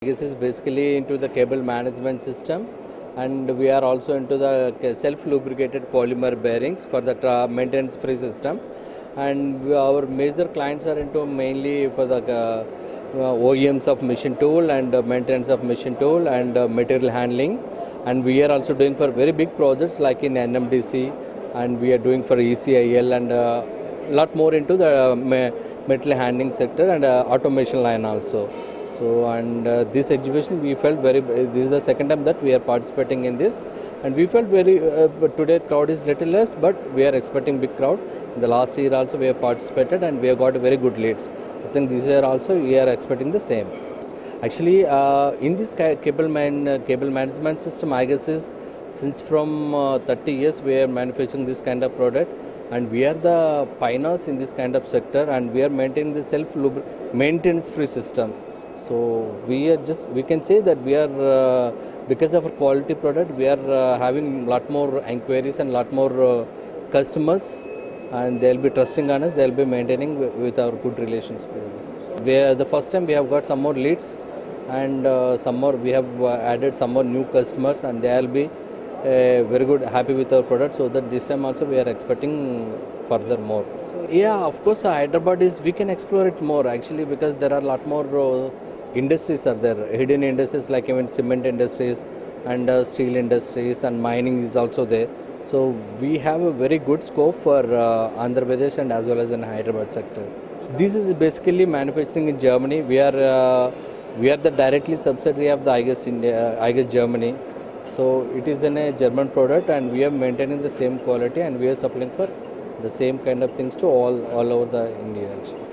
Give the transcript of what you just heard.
This is basically into the cable management system, and we are also into the self-lubricated polymer bearings for the maintenance-free system. And our major clients are into mainly for the OEMs of machine tool and maintenance of machine tool and material handling. And we are also doing for very big projects like in NMDC, and we are doing for ECIL and a lot more into the material handling sector and automation line also. So, and this exhibition we felt very, this is the second time that we are participating in this, and we felt very, but today crowd is little less, but we are expecting big crowd. In the last year also we have participated and we have got very good leads. I think this year also we are expecting the same. Actually, in this cable management system, I guess is since from 30 years we are manufacturing this kind of product, and we are the pioneers in this kind of sector, and we are maintaining the maintenance free system. So we can say that we are because of our quality product, we are having lot more inquiries and lot more customers, and they'll be trusting on us. They'll be maintaining with our good relations. The first time we have got some more leads, and some more we have added some more new customers, and they will be very good, happy with our product. So that this time also we are expecting further more. Yeah, of course, Hyderabad is, we can explore it more actually, because there are a lot more industries are there, hidden industries like even cement industries and steel industries, and mining is also there. So we have a very good scope for Andhra Pradesh and as well as in Hyderabad sector. This is basically manufacturing in Germany. We are the directly subsidiary of the IGES Germany. So it is a German product, and we are maintaining the same quality, and we are supplying for the same kind of things to all over the India actually.